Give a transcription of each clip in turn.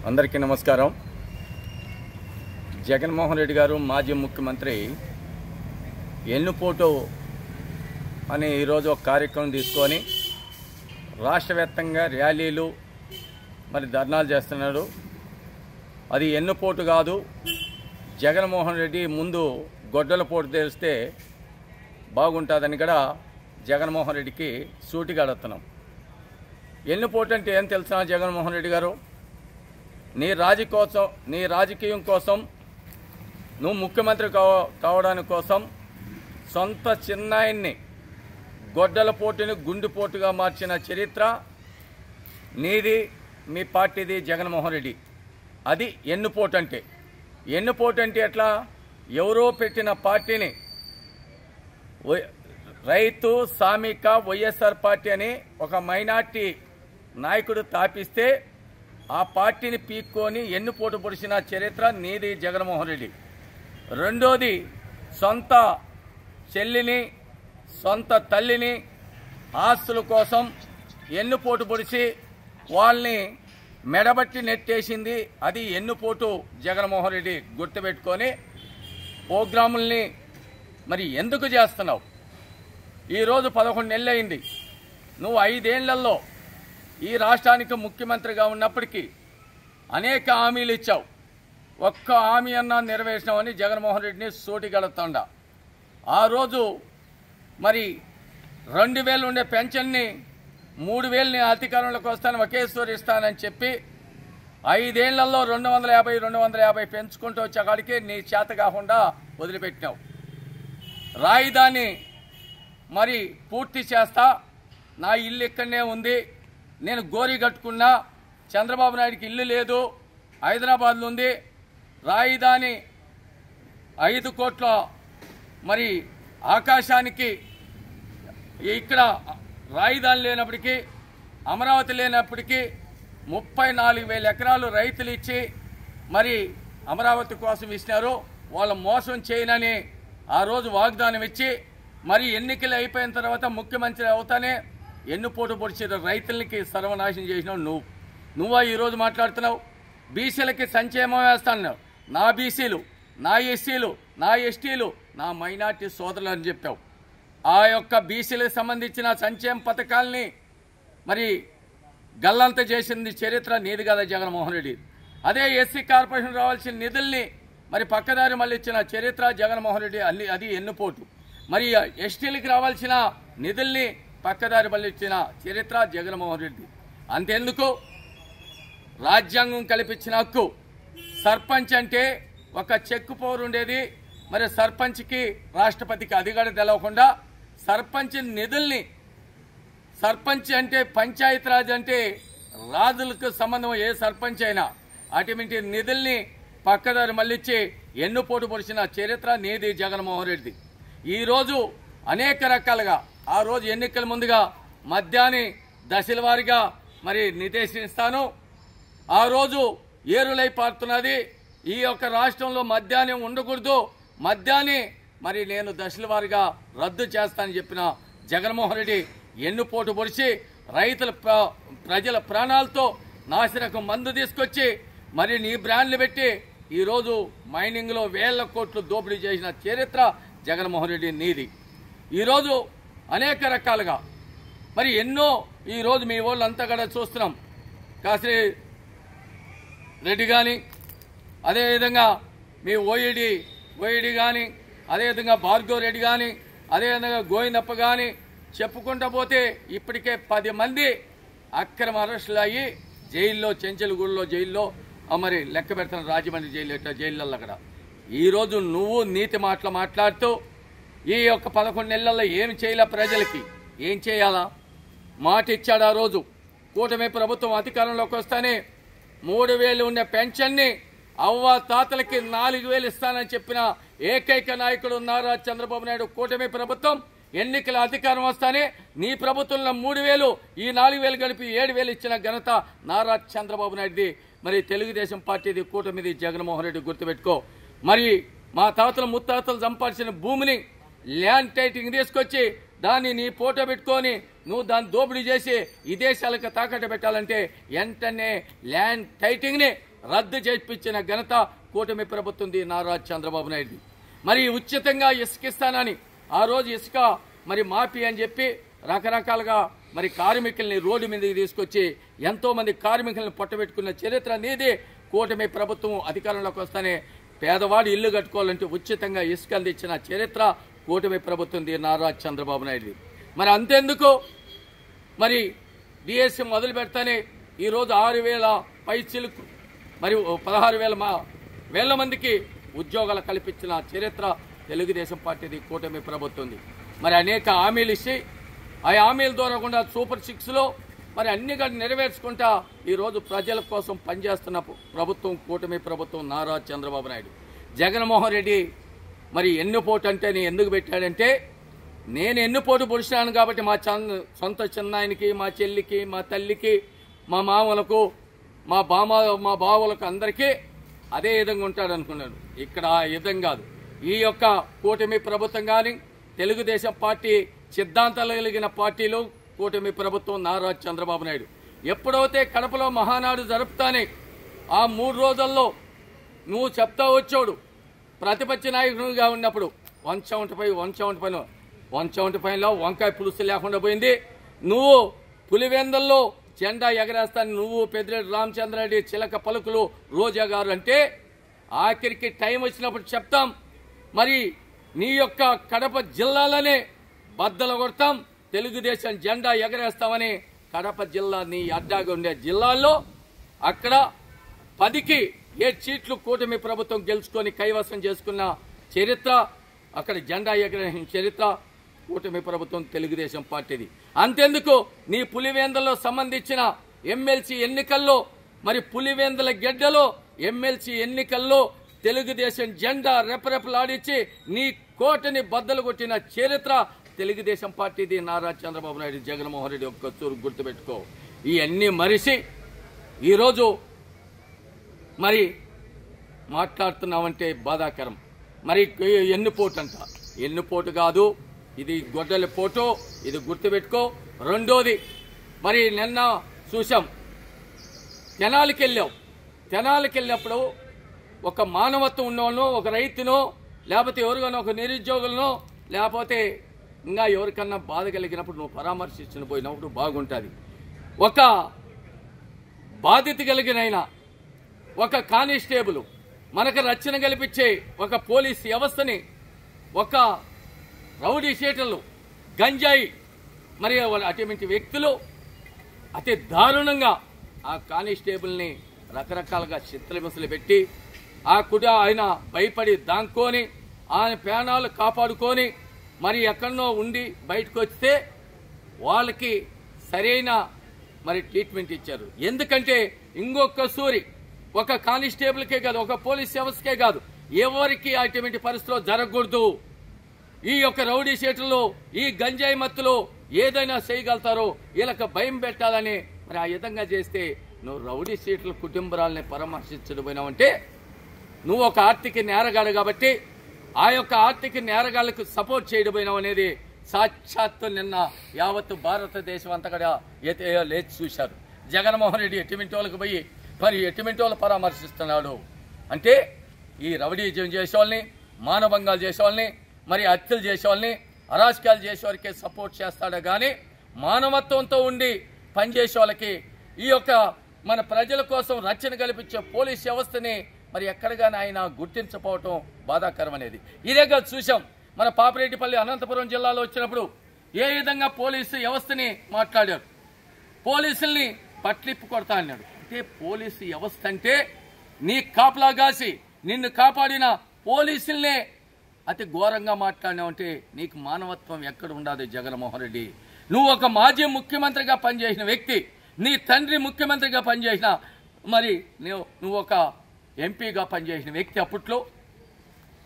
అందరికీ నమస్కారం. జగన్మోహన్ రెడ్డి గారు మాజీ ముఖ్యమంత్రి ఎన్నుపోటు అని ఈరోజు ఒక కార్యక్రమం తీసుకొని రాష్ట్ర వ్యాప్తంగా ర్యాలీలు ధర్నాలు చేస్తున్నాడు. అది ఎన్నుపోటు కాదు. జగన్మోహన్ రెడ్డి ముందు గొడ్డల పోటు తెరిస్తే బాగుంటుందని కూడా జగన్మోహన్ రెడ్డికి సూటిగా అడుగుతున్నాం. ఎన్నుపోటు అంటే ఏం తెలుసా జగన్మోహన్ రెడ్డి గారు? నీ రాజకీయం కోసం నువ్వు ముఖ్యమంత్రి కావడానికి కోసం సొంత చిన్నాయన్ని గొడ్డల పోటుని గుండెపోటుగా మార్చిన చరిత్ర నీది, మీ పార్టీది జగన్మోహన్ రెడ్డి. అది ఎన్నుపోటు అంటే. ఎన్నుపోటు అంటే ఎట్లా? ఎవరో పెట్టిన పార్టీని రైతు సామిక వైఎస్ఆర్ పార్టీ అని ఒక మైనార్టీ నాయకుడు తాపిస్తే ఆ పార్టీని పీక్కొని ఎన్నుపోటు పొడిచిన చరిత్ర నీది జగన్మోహన్ రెడ్డి. రెండోది, సొంత చెల్లిని సొంత తల్లిని ఆస్తుల కోసం ఎన్నుపోటు పొడిచి వాళ్ళని మెడబట్టి నెట్టేసింది. అది ఎన్నుపోటు జగన్మోహన్ రెడ్డి. గుర్తుపెట్టుకొని ప్రోగ్రాముల్ని ఎందుకు చేస్తున్నావు? ఈరోజు 11 నెలలు అయింది. నువ్వు 5 ఏళ్లలో ఈ రాష్ట్రానికి ముఖ్యమంత్రిగా ఉన్నప్పటికీ అనేక హామీలు ఇచ్చావు. ఒక్క హామీ అన్నా నెరవేర్చినావని జగన్మోహన్ రెడ్డిని సోటిగలుగుతాండ. ఆ రోజు 2000 ఉండే పెన్షన్ని 3000ని అధికారంలోకి వస్తాను ఒకేసారి ఇస్తానని చెప్పి 5 ఏళ్లలో 250 పెంచుకుంటూ వచ్చేకాడికి నీ చేత కాకుండా వదిలిపెట్టినావు. రాజధాని పూర్తి చేస్తా, నా ఇల్లు ఇక్కడనే ఉంది, నేను గోరి కట్టుకున్నా, చంద్రబాబు నాయుడికి ఇల్లు లేదు, హైదరాబాద్లో ఉంది, రాజధాని 5 కోట్ల ఆకాశానికి ఇక్కడ రాజధాని లేనప్పటికీ, అమరావతి లేనప్పటికీ 34,000 ఎకరాలు రైతులు ఇచ్చి అమరావతి కోసం ఇచ్చినారు. వాళ్ళు మోసం చేయనని ఆ రోజు వాగ్దానం ఇచ్చి ఎన్నికలు అయిపోయిన తర్వాత ముఖ్యమంత్రి అవుతానే ఎన్నుపోటు పొడిచి రైతులకి సర్వనాశనం చేసినావు నువ్వా ఈరోజు మాట్లాడుతున్నావు? బీసీలకి సంక్షేమం వేస్తాను, నా బీసీలు, నా ఎస్సీలు, నా ఎస్టీలు, నా మైనార్టీ సోదరులు అని చెప్పావు. ఆ యొక్క బీసీలకు సంబంధించిన సంక్షేమ పథకాలని గల్లంత చేసింది చరిత్ర నీది కదా జగన్మోహన్ రెడ్డి. అదే ఎస్సీ కార్పొరేషన్ రావాల్సిన నిధుల్ని పక్కదారి మళ్ళీ ఇచ్చిన చరిత్ర జగన్మోహన్ రెడ్డి. అది ఎన్నుపోటు. ఎస్టీలకు రావాల్సిన నిధుల్ని పక్కదారి మళ్ళీ ఇచ్చిన చరిత్ర జగన్మోహన్ రెడ్డి. అంతెందుకు, రాజ్యాంగం కల్పించిన హక్కు. సర్పంచ్ అంటే ఒక చెక్కు పవర్ ఉండేది. సర్పంచ్కి రాష్ట్రపతికి అధికారం తెలవకుండా సర్పంచ్ నిధుల్ని, సర్పంచ్ అంటే పంచాయతీరాజ్ అంటే రాజులకు సంబంధం ఏ సర్పంచ్ అయినా, అటువంటి నిధుల్ని పక్కదారి మళ్ళిచ్చి ఎన్నుపోటు పొడిచిన చరిత్ర నీది జగన్మోహన్ రెడ్డి. ఈరోజు అనేక రకాలుగా ఆ రోజు ఎన్నికల ముందుగా మద్యాన్ని దశల వారీగా నిర్దేశిస్తాను. ఆ రోజు ఏరులై పారుతున్నది. ఈ యొక్క రాష్ట్రంలో మద్యాన్ని ఉండకూడదు, మద్యాన్ని నేను దశల వారీగా రద్దు చేస్తానని చెప్పిన జగన్మోహన్ రెడ్డి ఎన్నుపోటు పొడిచి ప్రజల ప్రాణాలతో నాశనకు మందు తీసుకొచ్చి నీ బ్రాండ్లు పెట్టి ఈరోజు మైనింగ్లో 1000 కోట్లు దోపిడీ చేసిన చరిత్ర జగన్మోహన్ రెడ్డి నీది. ఈరోజు అనేక రకాలుగా ఎన్నో ఈరోజు మీ వాళ్ళంతా కూడా చూస్తున్నాం. కాశీ రెడ్డి కానీ, అదేవిధంగా మీ ఓఈడి కానీ, అదేవిధంగా భార్గవ్ రెడ్డి కానీ, అదేవిధంగా గోవిందప్ప కానీ చెప్పుకుంటూ పోతే ఇప్పటికే 10 మంది అక్రమ అరెస్టులు అయ్యి జైల్లో, చెంచల్గూడలో జైల్లో లెక్క పెడుతున్న రాజమండ్రి జైళ్ళల్లో కూడా. ఈరోజు నువ్వు నీతి మాటలు మాట్లాడుతూ ఈ యొక్క 11 నెలల్లో ఏం చేయాలా? ప్రజలకి ఏం చేయాలా? మాట ఇచ్చాడు ఆ రోజు. కూటమి ప్రభుత్వం అధికారంలోకి వస్తానే 3000 ఉండే పెన్షన్ని అవ్వ తాతలకి 4000 ఇస్తానని చెప్పిన ఏకైక నాయకుడు నారా చంద్రబాబు నాయుడు. కూటమి ప్రభుత్వం ఎన్నికల అధికారం వస్తానే నీ ప్రభుత్వంలో 3000, ఈ 4000 కలిపి 7000 ఇచ్చిన ఘనత నారా చంద్రబాబు నాయుడుది. తెలుగుదేశం పార్టీది, కూటమిది జగన్మోహన్ రెడ్డి. గుర్తుపెట్టుకో. మా తాతలు ముత్తాతలు సంపాదించిన భూమిని ల్యాండ్ టైటింగ్ తీసుకొచ్చి దాన్ని నీ ఫోటో పెట్టుకొని నువ్వు దాన్ని దోపిడీ చేసి విదేశాలకు తాకట్టు పెట్టాలంటే వెంటనే ల్యాండ్ టైటింగ్ని రద్దు చేయించిన ఘనత కూటమి ప్రభుత్వం నారా చంద్రబాబు నాయుడు. మరి ఉచితంగా ఇసుక ఇస్తానని ఆ రోజు ఇసుక మరి మాఫీ అని చెప్పి రకరకాలుగా మరి కార్మికుల్ని రోడ్డు మీదకి తీసుకొచ్చి ఎంతో మంది కార్మికులను పొట్టబెట్టుకున్న చరిత్ర నీది. కూటమి ప్రభుత్వం అధికారంలోకి వస్తానే పేదవాడు ఇల్లు కట్టుకోవాలంటే ఉచితంగా ఇసుక అందించిన చరిత్ర కూటమి ప్రభుత్వం నారా చంద్రబాబు నాయుడు. మరి అంతెందుకు మరి డిఎస్సి మొదలు పెడతానే ఈరోజు 6,000 పైచిలకు మరి 16,000 మందికి ఉద్యోగాలు కల్పించిన చరిత్ర తెలుగుదేశం పార్టీది, కూటమి ప్రభుత్వం. మరి అనేక హామీలు ఇచ్చి ఆ హామీల ద్వారా కూడా సూపర్ 6లో మరి అన్ని నెరవేర్చుకుంటా ఈరోజు ప్రజల కోసం పనిచేస్తున్న ప్రభుత్వం కూటమి ప్రభుత్వం నారా చంద్రబాబు నాయుడు. జగన్మోహన్ రెడ్డి మరి ఎన్నుపోటు అంటే నేను ఎందుకు పెట్టాడంటే, నేను ఎన్నుపోటు పొడిచాను కాబట్టి మా సొంత చిన్నాయనికి, మా చెల్లికి, మా తల్లికి, మా మామలకు, మా బావలకు అందరికీ అదే విధంగా ఉంటాడు అనుకున్నాడు. ఇక్కడ ఆ విధంగా కాదు. ఈ యొక్క కూటమి ప్రభుత్వం కానీ తెలుగుదేశం పార్టీ సిద్ధాంతాలు కలిగిన పార్టీలు కూటమి ప్రభుత్వం నారా చంద్రబాబు నాయుడు ఎప్పుడైతే కడపలో మహానాడు జరుపుతానే ఆ 3 రోజుల్లో నువ్వు చెప్తా వచ్చాడు ప్రతిపక్ష నాయకుడిగా ఉన్నప్పుడు 175 పైలో వంకాయ పులుసు లేకుండా పోయింది. నువ్వు పులివెందల్లో జెండా ఎగరేస్తాను నువ్వు పెద్దిరెడ్డి రామచంద్రారెడ్డి చిలక పలుకులు రోజా గారు అంటే ఆఖరికి టైం వచ్చినప్పుడు చెప్తాం. మరి నీ యొక్క కడప జిల్లాలోనే బద్దలు కొడతాం, తెలుగుదేశం జెండా ఎగరేస్తామని కడప జిల్లా నీ అడ్డాగా ఉండే జిల్లాల్లో అక్కడ 10కి 7 సీట్లు కూటమి ప్రభుత్వం గెలుచుకొని కైవసం చేసుకున్న చరిత్ర, అక్కడ జెండా ఎగరేసిన చరిత్ర కూటమి ప్రభుత్వం తెలుగుదేశం పార్టీది. అంతెందుకు నీ పులివెందులలో సంబంధించిన ఎమ్మెల్సీ ఎన్నికల్లో మరి పులివెందుల గెడ్డలో ఎమ్మెల్సీ ఎన్నికల్లో తెలుగుదేశం జెండా రెపరెపలాడించి నీ కోటని బద్దలు కొట్టిన చరిత్ర తెలుగుదేశం పార్టీది నారా చంద్రబాబు నాయుడు, జగన్మోహన్ రెడ్డి ఒక్క తూరు గుర్తుపెట్టుకో. ఇవన్నీ మరిసి ఈరోజు మరి మాట్లాడుతున్నామంటే బాధాకరం. మరి ఎన్నుపోటు అంట, ఎన్నుపోటు కాదు, ఇది గొడ్డలి పోటు, ఇది గుర్తుపెట్టుకో. రెండోది మరి నిన్న చూసాం, తెనాలికి వెళ్ళినప్పుడు ఒక మానవత్వం ఉన్నవాళ్ళను, ఒక రైతునో లేకపోతే ఎవరికైనా ఒక నిరుద్యోగులను లేకపోతే ఇంకా ఎవరికన్నా బాధ కలిగినప్పుడు నువ్వు పరామర్శించిన పోయినప్పుడు బాగుంటుంది. ఒక బాధిత కలిగిన ఒక కానిస్టేబుల్ మనకు రక్షణ కల్పించే ఒక పోలీస్ వ్యవస్థని ఒక రౌడీ షీటర్లు, గంజాయి మరి అటువంటి వ్యక్తులు అతి దారుణంగా ఆ కానిస్టేబుల్ని రకరకాలుగా చిత్రహింసలు పెట్టి ఆయన భయపడి దాంకొని ఆయన ప్రాణాలు కాపాడుకొని మరి ఎక్కడనో ఉండి బయటకు వస్తే వాళ్ళకి సరైన మరి ట్రీట్మెంట్ ఇచ్చారు. ఎందుకంటే ఇంకొక సూరి ఒక కానిస్టేబుల్కే కాదు, ఒక పోలీస్ వ్యవస్థకే కాదు, ఎవరికి అటువంటి పరిస్థితిలో జరగకూడదు. ఈ యొక్క రౌడీ షీటర్లు ఈ గంజాయి మత్తులు ఏదైనా చేయగలుగుతారో వీళ్ళకి భయం పెట్టాలని మరి ఆ విధంగా చేస్తే నువ్వు రౌడీ షీటర్ల కుటుంబాలని పరామర్శించడం పోయినావంటే నువ్వు ఒక ఆర్థిక నేరగాడు కాబట్టి ఆ యొక్క ఆర్థిక నేరగాళ్లకు సపోర్ట్ చేయడం పోయినావు అనేది సాక్షాత్తు నిన్న యావత్తు భారతదేశం అంతా కూడా లేచి చూశారు. జగన్మోహన్ రెడ్డి ఎటువంటి వాళ్ళకి పోయి మరి ఎటువంటి వాళ్ళు పరామర్శిస్తున్నాడు అంటే ఈ రౌడీజం చేసేవాళ్ళని, మానభంగాలు చేసేవాళ్ళని, మరి హత్యలు చేసేవాళ్ళని, అరాచకాలు చేసేవారికే సపోర్ట్ చేస్తాడు కానీ మానవత్వంతో ఉండి పనిచేసే వాళ్ళకి ఈ యొక్క మన ప్రజల కోసం రక్షణ కల్పించే పోలీస్ వ్యవస్థని మరి ఎక్కడగానే ఆయన గుర్తించకపోవటం బాధాకరం అనేది. ఇదేగా చూసాం మన పాపిరెడ్డిపల్లి అనంతపురం జిల్లాలో వచ్చినప్పుడు ఏ విధంగా పోలీసు వ్యవస్థని మాట్లాడారు. పోలీసుల్ని పట్లిప్పు కొడతా అన్నాడు. అంటే పోలీసు వ్యవస్థ అంటే నీ కాపలా కాసి నిన్ను కాపాడిన పోలీసుల్నే అతి ఘోరంగా మాట్లాడినావంటే నీకు మానవత్వం ఎక్కడ ఉండదు జగన్మోహన్ రెడ్డి. నువ్వు ఒక మాజీ ముఖ్యమంత్రిగా పనిచేసిన వ్యక్తి, నీ తండ్రి ముఖ్యమంత్రిగా పనిచేసిన మరి నువ్వు ఒక ఎంపీగా పనిచేసిన వ్యక్తి, అప్పట్లో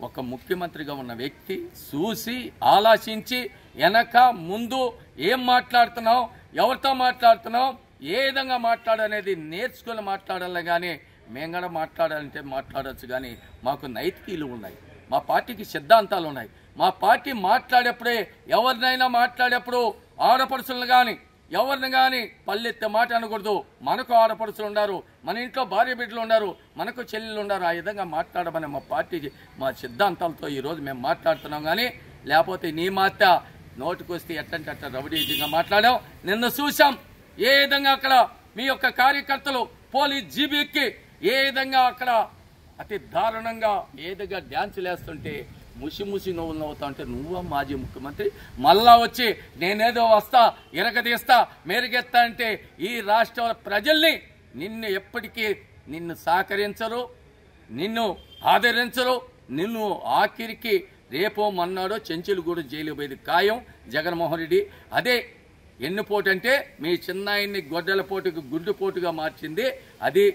ఒక ముఖ్యమంత్రిగా ఉన్న వ్యక్తి చూసి ఆలోచించి వెనక ముందు ఏం మాట్లాడుతున్నావు, ఎవరితో మాట్లాడుతున్నావు, ఏ విధంగా మాట్లాడనేది నేర్చుకుని మాట్లాడాలి. కానీ మేము కూడా మాట్లాడాలంటే మాట్లాడచ్చు, కానీ మాకు నైతికీలు ఉన్నాయి, మా పార్టీకి సిద్ధాంతాలు ఉన్నాయి. మా పార్టీ మాట్లాడేప్పుడే ఎవరినైనా మాట్లాడేప్పుడు ఆడపడుచులను కానీ ఎవరిని కానీ పల్లెత్తే మాట అనకూడదు. మనకు ఆడపడుచులు ఉన్నారు, మన ఇంట్లో భార్య బిడ్డలు ఉన్నారు, మనకు చెల్లెలు ఉన్నారు. ఆ విధంగా మాట్లాడమని మా పార్టీ మా సిద్ధాంతాలతో ఈరోజు మేము మాట్లాడుతున్నాం. కానీ లేకపోతే నీ మాట నోటుకొస్తే ఎట్టంటే అట్ట రౌడీజంగా మాట్లాడాం. నిన్న చూసాం ఏ విధంగా అక్కడ మీ యొక్క కార్యకర్తలు పోలీస్ జీబీ ఎక్కి ఏ విధంగా అక్కడ అతి దారుణంగా ఏ విధంగా డ్యాన్సులు వేస్తుంటే ముసి ముసి నవ్వులు నవ్వుతా ఉంటే నువ్వు మాజీ ముఖ్యమంత్రి మళ్ళా వచ్చి నేనేదో వస్తా ఇరగదీస్తా మెరుగెత్తా అంటే ఈ రాష్ట్ర ప్రజల్ని నిన్ను ఎప్పటికీ నిన్ను సహకరించరు, నిన్ను ఆదరించరు. నిన్ను ఆఖరికి రేపో మన్నాడో చెంచులుగూడ జైలు పోయేది ఖాయం జగన్మోహన్ రెడ్డి. అదే ఎన్నుపోటు అంటే మీ చిన్నాయన్ని గొడ్డల పోటుకు గుడ్డు పోటుగా మార్చింది అది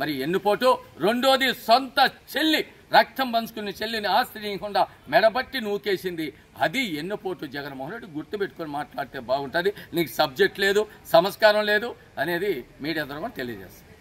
మరి ఎన్నుపోటు. రెండోది సొంత చెల్లి రక్తం పంచుకున్న చెల్లిని ఆశ్రయించకుండా మెడబట్టి నూకేసింది అది ఎన్నుపోటు. జగన్మోహన్ రెడ్డి గుర్తుపెట్టుకొని మాట్లాడితే బాగుంటుంది. నీకు సబ్జెక్ట్ లేదు, సంస్కారం లేదు అనేది మీడియా ద్వారా తెలియజేస్తుంది.